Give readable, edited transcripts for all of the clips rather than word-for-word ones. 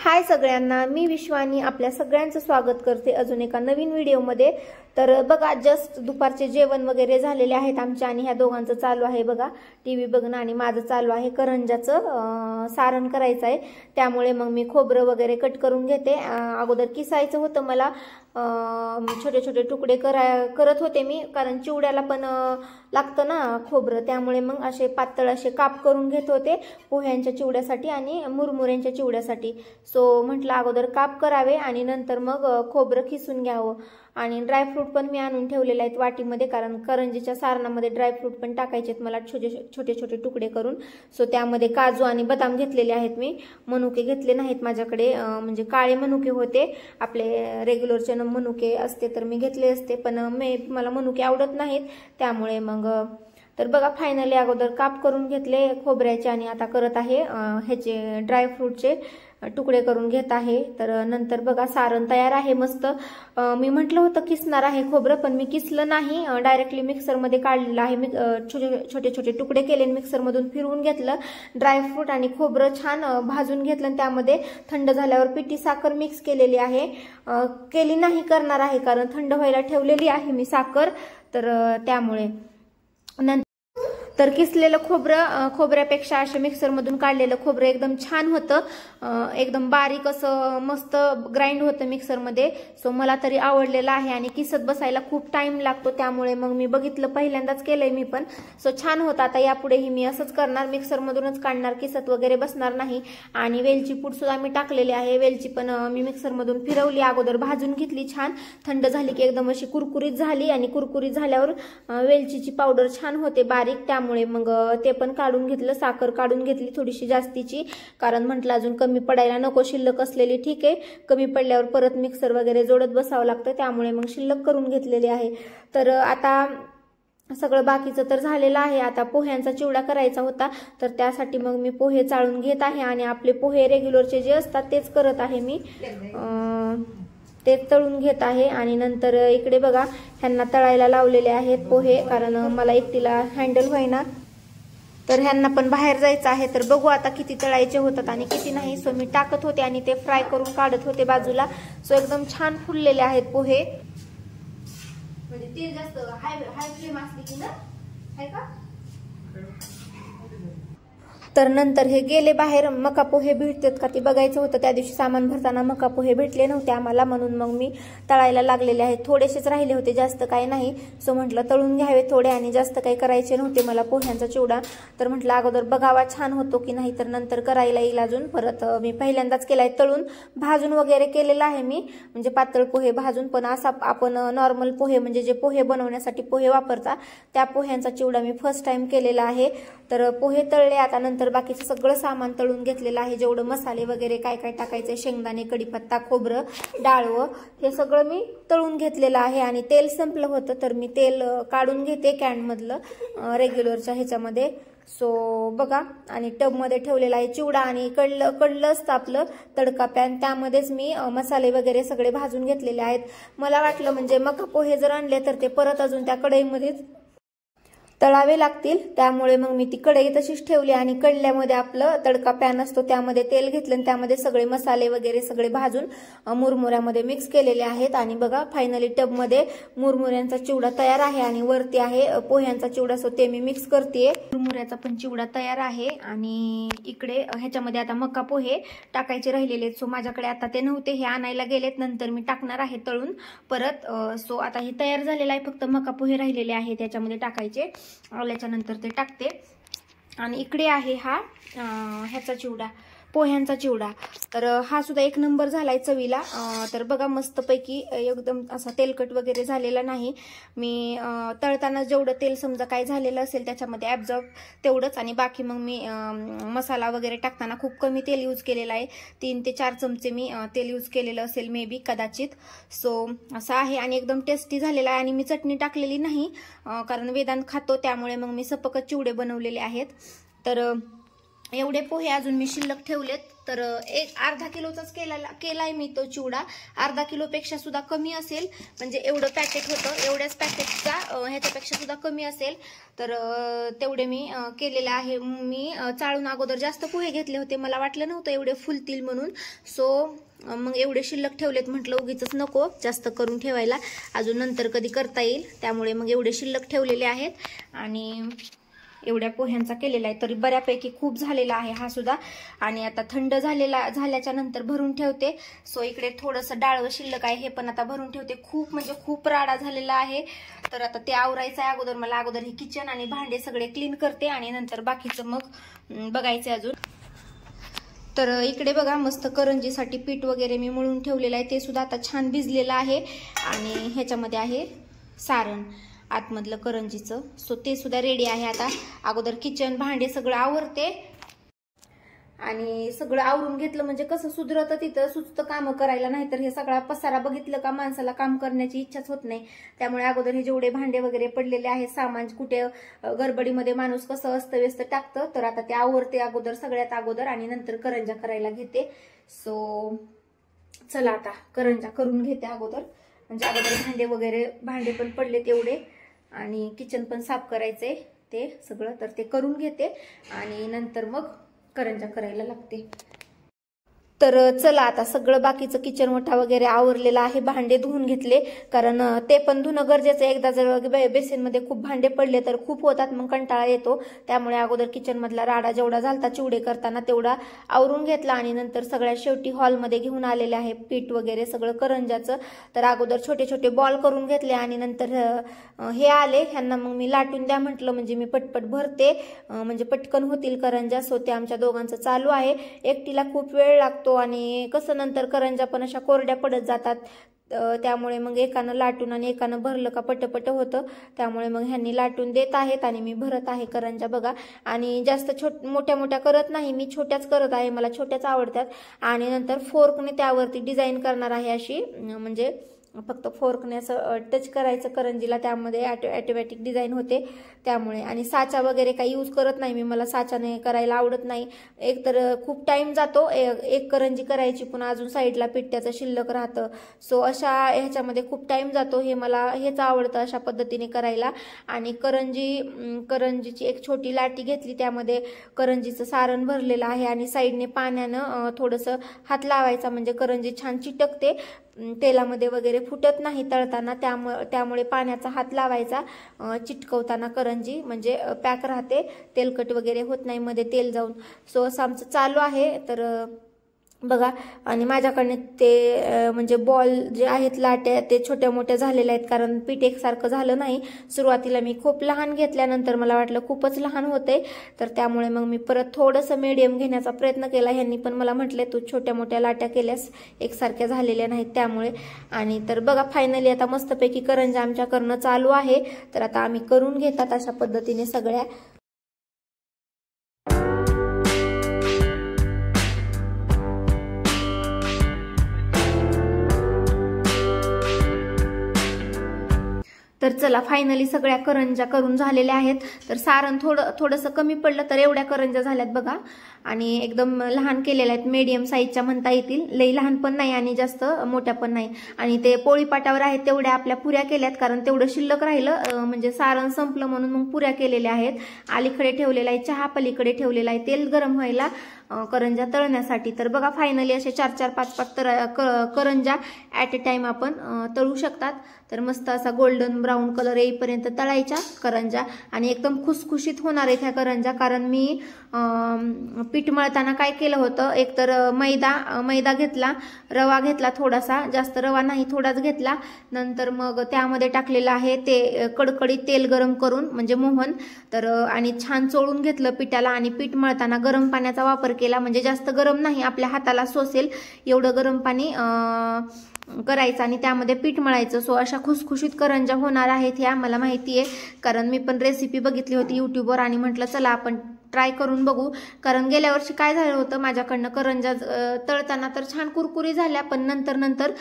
हाय सगळ्यांना, मी विश्वानी आपल्या सगळ्यांचं स्वागत करते अजून एका नवीन व्हिडिओमध्ये। तर बघा, जस्ट दुपारचे जेवण वगैरे झालेले आहेत आमच्या आणि ह्या दोघांचं चालू आहे बघा टीव्ही बघणं आणि माझं चालू आहे करंजाचं सारण करायचं आहे। त्यामुळे मग मी खोबरं वगैरे कट करून घेते। अगोदर किसायचं होतं मला, छोटे छोटे तुकडे करत होते मी, कारण चिवड्याला पण लागतं ना खोबरं, त्यामुळे मग असे पातळ असे काप करून घेत होते पोह्यांच्या चिवड्यासाठी आणि मुरमुऱ्यांच्या चिवड्यासाठी। सो म्हटलं अगोदर काप करावे आणि नंतर मग खोबरं खिसून घ्यावं। आणि ड्रायफ्रूट पण मी आणून ठेवलेले आहेत वाटीमध्ये, कारण करंजीच्या सारणामध्ये ड्रायफ्रूट पण टाकायचे आहेत मला छोटे छोटे तुकडे करून। सो त्यामध्ये काजू आणि बदाम घेतलेले आहेत मी, मनुके घेतले नाहीत माझ्याकडे, म्हणजे काळे मनुके होते आपले रेग्युलरचे मनुके असते तर मी घेतले असते, पण मला मनुके आवडत नाहीत त्यामुळे मग तर बघा फायनली अगोदर काप करून घेतले खोबऱ्याचे आणि आता करत आहे ह्याचे ड्रायफ्रूटचे तुकडे करून घेत आहे। तर नंतर बघा सारण तयार आहे मस्त। मी म्हटलं होतं किसणार आहे खोबरं, पण मी किसलं नाही, डायरेक्टली मिक्सरमध्ये काढलेलं आहे। मी छोटे छोटे तुकडे केले, मिक्सरमधून फिरवून घेतलं ड्रायफ्रूट आणि खोबरं छान भाजून घेतलं, त्यामध्ये थंड झाल्यावर पिठी साखर मिक्स केलेली आहे, केली नाही करणार आहे कारण थंड व्हायला ठेवलेली आहे मी साखर, तर त्यामुळे तर किसलेलं खोबऱ्यापेक्षा असे मिक्सरमधून काढलेलं खोबरं एकदम छान होतं, एकदम बारीक असं मस्त ग्राइंड होतं मिक्सरमध्ये। सो मला तरी आवडलेलं आहे आणि किसत बसायला खूप टाइम लागतो, त्यामुळे मग मी बघितलं, पहिल्यांदाच केलंय मी पण। सो छान होतं, आता यापुढेही मी असंच करणार, मिक्सरमधूनच काढणार, किसत वगैरे बसणार नाही। आणि वेलची पूड सुद्धा मी टाकलेली आहे, वेलची पण मी मिक्सरमधून फिरवली, अगोदर भाजून घेतली छान, थंड झाली की एकदम अशी कुरकुरीत झाली आणि कुरकुरीत झाल्यावर वेलचीची पावडर छान होते बारीक, त्यामुळे मग ते पण काढून घेतलं, साखर काढून घेतली थोडीशी जास्तीची, कारण म्हटलं अजून कमी पडायला नको, शिल्लक असलेली ठीक आहे, कमी पडल्यावर परत मिक्सर वगैरे जोडत बसावं लागतं, त्यामुळे मग शिल्लक करून घेतलेले आहे। तर आता सगळं बाकीचं तर झालेलं आहे, आता पोह्यांचा चिवडा करायचा होता, तर त्यासाठी मग मी पोहे चाळून घेत आहे आणि आपले पोहे रेग्युलरचे जे असतात तेच करत आहे मी, ते तळून घेत आहे। आणि नंतर इकडे बघा ह्यांना तळायला लावलेले आहेत पोहे, कारण मला एकटीला हँडल होईना, तर ह्यांना पण बाहेर जायचं आहे, तर बघू आता किती तळायचे होतात आणि किती नाही। सो मी टाकत होते आणि ते फ्राय करून काढत होते बाजूला। सो एकदम छान फुललेले आहेत पोहे, म्हणजे ते जास्त हाय फ्लेम असली की ना आहे का। तर नंतर हे गेले बाहेर, मका पोहे भेटतात का ते बघायचं होतं, त्या दिवशी सामान भरताना मका पोहे भेटले नव्हते आम्हाला, म्हणून मग मी तळायला लागलेले आहेत, थोडेसेच राहिले होते, जास्त काही नाही। सो म्हटलं तळून घ्यावे थोडे, आणि जास्त काही करायचे नव्हते मला पोह्यांचा चिवडा, तर म्हटलं अगोदर बघावा छान होतो की नाही, तर नंतर करायला येईल अजून परत। मी पहिल्यांदाच केलाय तळून, भाजून वगैरे केलेला आहे मी, म्हणजे पातळ पोहे भाजून, पण असा आपण नॉर्मल पोहे म्हणजे जे पोहे बनवण्यासाठी पोहे वापरता त्या पोह्यांचा चिवडा मी फर्स्ट टाइम केलेला आहे। तर पोहे तळले, आता नंतर बाकीचं सगळं सामान तळून घेतलेलं आहे, जेवढं मसाले वगैरे काय काय टाकायचे, शेंगदाणे, कढीपत्ता, खोबरं, डाळवं, हे सगळं मी तळून घेतलेलं आहे। आणि तेल संपलं होतं तर मी तेल काढून घेते कॅन मधलं रेग्युलरच्या ह्याच्यामध्ये। सो बघा, आणि टब मध्ये ठेवलेला आहे चिवडा, आणि कडलं असतं आपलं तडका पॅन, त्यामध्येच मी मसाले वगैरे सगळे भाजून घेतलेले आहेत। मला वाटलं म्हणजे मका पोहे जर आणले तर ते परत अजून त्या कढईमध्येच तळावे लागतील, त्यामुळे मग मी ती कढई तशीच ठेवली आणि कडल्यामध्ये आपलं तडका पॅन असतो त्यामध्ये तेल घेतलं आणि त्यामध्ये सगळे मसाले वगैरे सगळे भाजून मुरमुऱ्यामध्ये मिक्स केलेले आहेत। आणि बघा फायनली टबमध्ये मुरमुऱ्यांचा चिवडा तयार आहे आणि वरती आहे पोह्यांचा चिवडा, सो ते मी मिक्स करते। मुरमुऱ्याचा पण चिवडा तयार आहे आणि इकडे ह्याच्यामध्ये आता मका पोहे टाकायचे राहिलेले आहेत, सो माझ्याकडे आता ते नव्हते, हे आणायला गेलेत, नंतर मी टाकणार आहे तळून परत। सो आता हे तयार झालेलं आहे, फक्त मका पोहे राहिलेले आहेत त्याच्यामध्ये टाकायचे, आल्याच्या नंतर ते टाकते। आणि इकडे आहे हा ह्याचा चिवडा, पोह्यांचा चिवडा, तर हा सुद्धा एक नंबर झालाय चवीला। तर बघा मस्तपैकी एकदम असा तेलकट वगैरे झालेला नाही, मी तळताना जेवढं तेल समजा काय झालेलं असेल त्याच्यामध्ये ॲब्झॉर्ब तेवढंच, आणि बाकी मग मी मसाला वगैरे टाकताना खूप कमी तेल यूज केलेलं आहे, 3 ते 4 चमचे मी तेल यूज केलेलं असेल मे बी, कदाचित। सो असं आहे आणि एकदम टेस्टी झालेला आहे। आणि मी चटणी टाकलेली नाही कारण वेदांत खातो, त्यामुळे मग मी सपकच चिवडे बनवलेले आहेत। तर एवढे पोहे अजून मी शिल्लक ठेवलेत, तर एक अर्धा किलोचाच केलाय मी तो चिवडा. अर्धा किलोपेक्षा सुद्धा कमी असेल, म्हणजे एवढं पॅकेट होतं, एवढ्याच पॅकेटचा ह्याच्यापेक्षा सुद्धा कमी असेल. तर तेवढे मी केलेले आहे. मी चाळून अगोदर जास्त पोहे घेतले होते, मला वाटलं नव्हतं एवढे फुलतील म्हणून. सो मग एवढे शिल्लक ठेवलेत, म्हटलं उगीच नको जास्त करून ठेवायला, अजून नंतर कधी करता येईल, त्यामुळे मग एवढे शिल्लक ठेवलेले आहेत. आणि एवढ्या पोह्यांचा केलेला आहे, तरी बऱ्यापैकी खूप झालेला आहे हा सुद्धा. आणि आता थंड झाल्याच्या नंतर भरून ठेवते. सो इकडे थोडंसं डाळवं शिल्लक आहे, हे पण आता भरून ठेवते. खूप म्हणजे खूप राडा झालेला आहे. तर आता ते आवरायचं आहे अगोदर मला. अगोदर हे किचन आणि भांडे सगळे क्लीन करते आणि नंतर बाकीचं मग बघायचं अजून. तर इकडे बघा मस्त करंजीसाठी पीठ वगैरे मी मळून ठेवलेलं आहे, ते सुद्धा आता छान भिजलेलं आहे. आणि ह्याच्यामध्ये आहे सारण आतमधलं करंजीचं. सो ते सुद्धा रेडी आहे. आता अगोदर किचन भांडे सगळं आवरते. आणि सगळं आवरून घेतलं म्हणजे कसं सुधरतं, तिथं सुचतं काम करायला. नाहीतर हे सगळा पसारा बघितलं का माणसाला काम करण्याची इच्छाच होत नाही. त्यामुळे अगोदर हे जेवढे भांडे वगैरे पडलेले आहेत, सामान कुठे गडबडीमध्ये माणूस कसं अस्तव्यस्त टाकतं, तर आता ते आवरते अगोदर, सगळ्यात अगोदर, आणि नंतर करंजा करायला घेते. सो चला आता करंजा करून घेते अगोदर. म्हणजे अगोदर भांडे पण पडले तेवढे, आणि किचन पण साफ करायचंय ते सगळं, तर ते करून घेते आणि नंतर मग करंजा करायला लागते. तर चला आता सगळं बाकीचं किचन वठा वगैरे आवरलेला आहे. भांडे धुवून घेतले, कारण ते पण धुणं गरजेचं आहे. एकदा जर बेसिनमध्ये खूप भांडे पडले तर खूप होतात, मग कंटाळा येतो. त्यामुळे अगोदर किचन मधला राडा जेवढा झालता चिवडे करताना तेवढा आवरून घेतला. आणि नंतर सगळ्यात शेवटी हॉलमध्ये घेऊन आलेले आहे पीठ वगैरे सगळं करंजाचं. तर अगोदर छोटे छोटे बॉल करून घेतले आणि नंतर हे आले, ह्यांना मग मी लाटून द्या म्हटलं, म्हणजे मी पटपट भरते, म्हणजे पटकन होतील करंजा. सो ते आमच्या दोघांचं चालू आहे. एकटीला खूप वेळ लागतो आणि कसं नंतर करंजा पण अशा कोरड्या पडत जातात. त्यामुळे मग एकानं लाटून आणि एकानं भरलं का पटपट होतं. त्यामुळे मग ह्यांनी लाटून देत आहेत आणि मी भरत आहे करंजा बघा. आणि जास्त मोठ्या मोठ्या करत नाही मी, छोट्याच करत आहे, मला छोट्याच आवडतात. आणि नंतर फोर्कने त्यावरती डिझाईन करणार आहे अशी, म्हणजे फक्त फोर्कने असं टच करायचं करंजीला, त्यामध्ये ऑटोमॅटिक डिझाईन होते त्यामुळे. आणि साचा वगैरे काही यूज करत नाही मी, मला साचाने करायला आवडत नाही. एक तर खूप टाइम जातो एक करंजी करायची, पण अजून साईडला पीठ त्याचं शिल्लक राहतं. सो अशा ह्याच्यामध्ये खूप टाइम जातो. मला हेच आवडतं अशा पद्धतीने करायला. आणि करंजीची एक छोटी लाटी घेतली, त्यामध्ये करंजीचं सारण भरलेलं आहे आणि साईडने पाण्यानं थोडंसं हात लावायचा, म्हणजे करंजी छान चिटकते, तेलामध्ये वगैरे फुटत नाही तळताना. त्यामुळे पाण्याचा हात लावायचा चिटकवताना करंजी, म्हणजे पॅक राहते, तेलकट वगैरे होत नाही मध्ये तेल जाऊन. सो असं आमचं चालू आहे. तर बघा, आणि माझ्याकडे ते म्हणजे बॉल जे आहेत लाट्या ते छोट्या मोठ्या झालेल्या आहेत, कारण पीठ एकसारखं झालं नाही. सुरुवातीला मी खूप लहान घेतल्यानंतर मला वाटलं खूपच लहान होते, तर त्यामुळे मग मी परत थोडंसं मीडियम घेण्याचा प्रयत्न केला. ह्यांनी पण मला म्हटले तू छोट्या मोठ्या लाट्या केल्यास एकसारख्या झालेल्या नाहीत त्यामुळे. आणि तर बघा फायनली आता मस्तपैकी करंजा आमच्या करणं चालू आहे. तर आता आम्ही करून घेतात अशा पद्धतीने सगळ्या. तर चला फायनली सगळ्या करंजा करून झालेल्या आहेत. तर सारण थोडंसं कमी पडलं, तर एवढ्या करंजा झाल्यात बघा. आणि एकदम लहान केलेल्या आहेत, मीडियम साईजच्या म्हणता येतील. लई लहान पण नाही आणि जास्त मोठ्या पण नाही. आणि ते पोळीपाटावर आहेत तेवढ्या आपल्या पुऱ्या केल्यात, कारण तेवढं शिल्लक राहिलं, म्हणजे सारण संपलं म्हणून मग पुऱ्या केलेल्या आहेत. अलीकडे ठेवलेला आहे चहा, पलीकडे ठेवलेला आहे तेल गरम व्हायला करंजा तळण्यासाठी. तर बघा फायनली असे 4-4, 5-5 करंजा ॲट अ टाइम आपण तळू शकतात. तर मस्त असा गोल्डन ब्राऊन कलर येईपर्यंत तळायच्या करंजा, आणि एकदम खुसखुशीत होणार आहेत ह्या करंजा. कारण मी पीठ मळताना काय केलं होतं, एकतर मैदा घेतला, रवा घेतला थोडासा, जास्त रवा नाही थोडाच घेतला. नंतर मग त्यामध्ये टाकलेलं आहे ते कडकडीत तेल गरम करून, म्हणजे मोहन. तर आणि छान चोळून घेतलं पिठाला. आणि पीठ मळताना गरम पाण्याचा वापर केला, म्हणजे जास्त गरम नाही, आपल्या हाताला सोसेल एवढं गरम पाणी करायचं आणि त्यामध्ये पीठ मळायचं. सो अशा खुसखुशीत करंजा होणार आहेत ह्या, मला माहिती आहे, कारण मी पण रेसिपी बघितली होती युट्यूबवर आणि म्हटलं चला आपण ट्राय करून बघू. कारण गेल्या वर्षी काय झालं होतं माझ्याकडनं, करंजा तळताना तर छान कुरकुरी झाल्या, पण नंतर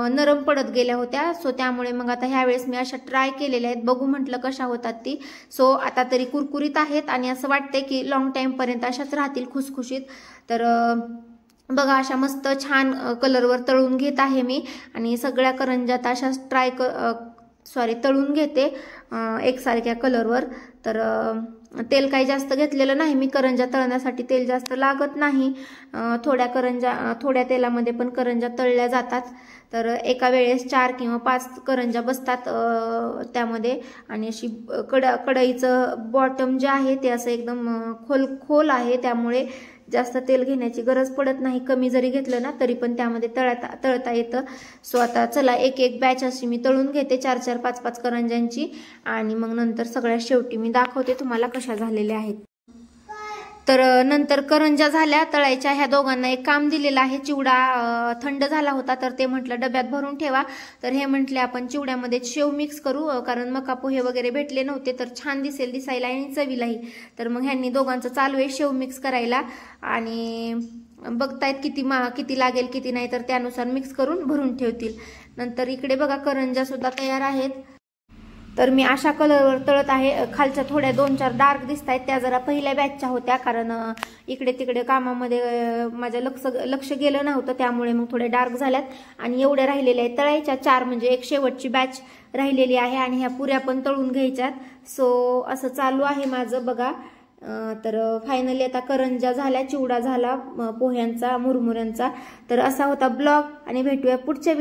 नरम पडत गेल्या होत्या. सो त्यामुळे मग आता ह्यावेळेस मी अशा ट्राय केलेल्या आहेत, बघू म्हटलं कशा होतात ती. सो आता तरी कुरकुरीत आहेत आणि असं वाटतंय की लॉंग टाइम पर्यंत अशाच राहतील खुसखुशीत. तर बघा अशा मस्त छान कलरवर तळून घेत आहे मी आणि सगळ्या करंज्यात अशा तळून घेते एकसारख्या कलरवर. तर तेल काही जास्त घेतलेलं नाही मी, करंज्या तळण्यासाठी तेल जास्त लागत नाही. थोड्या तेलामध्ये पण करंज्या तळल्या जातात. तर एका वेळेस 4 किंवा 5 करंज्या बसतात त्यामध्ये. आणि अशी कढईचं बॉटम जे आहे ते असं एकदम खोल आहे, त्यामुळे जास्त तेल घेण्याची गरज पडत नाही. कमी जरी घेतलं ना तरी पण त्यामध्ये तळता येतं. सो आता चला एक एक बॅच अशी मी तळून घेते 4-4, 5-5 करंज्यांची, आणि मग नंतर सगळ्यात शेवटी मी दाखवते तुम्हाला कशा झालेल्या आहेत. तर नंतर करंज्या झाल्या तळायच्या. ह्या दोघांना एक काम दिलेलं आहे. चिवडा थंड झाला होता तर ते म्हटलं डब्यात भरून ठेवा. तर हे म्हटले आपण चिवड्यामध्ये शेव मिक्स करू, कारण मका पोहे वगैरे भेटले नव्हते तर छान दिसायला आणि चवीलाही. तर मग ह्यांनी दोघांचं चालू आहे शेव मिक्स करायला, आणि बघतायत किती लागेल किती नाही, तर त्यानुसार मिक्स करून भरून ठेवतील. नंतर इकडे बघा करंज्या सुद्धा तयार आहेत. तर मी अशा कलरवर तळत आहे. खालच्या थोड्या 2-4 डार्क दिसत आहेत, त्या जरा पहिल्या बॅचच्या होत्या, कारण इकडे तिकडे कामामध्ये माझं लक्ष गेलं नव्हतं, त्यामुळे मग थोड्या डार्क झाल्यात. आणि एवढ्या राहिलेल्या आहेत तळायच्या 4, म्हणजे एक शेवटची बॅच राहिलेली आहे, आणि ह्या पुऱ्या पण तळून घ्यायच्यात. सो असं चालू आहे माझं बघा. तर फायनली आता करंज्या झाल्या, चिवडा झाला पोह्यांचा, मुरमुऱ्यांचा. तर असा होता ब्लॉग, आणि भेटूया पुढच्या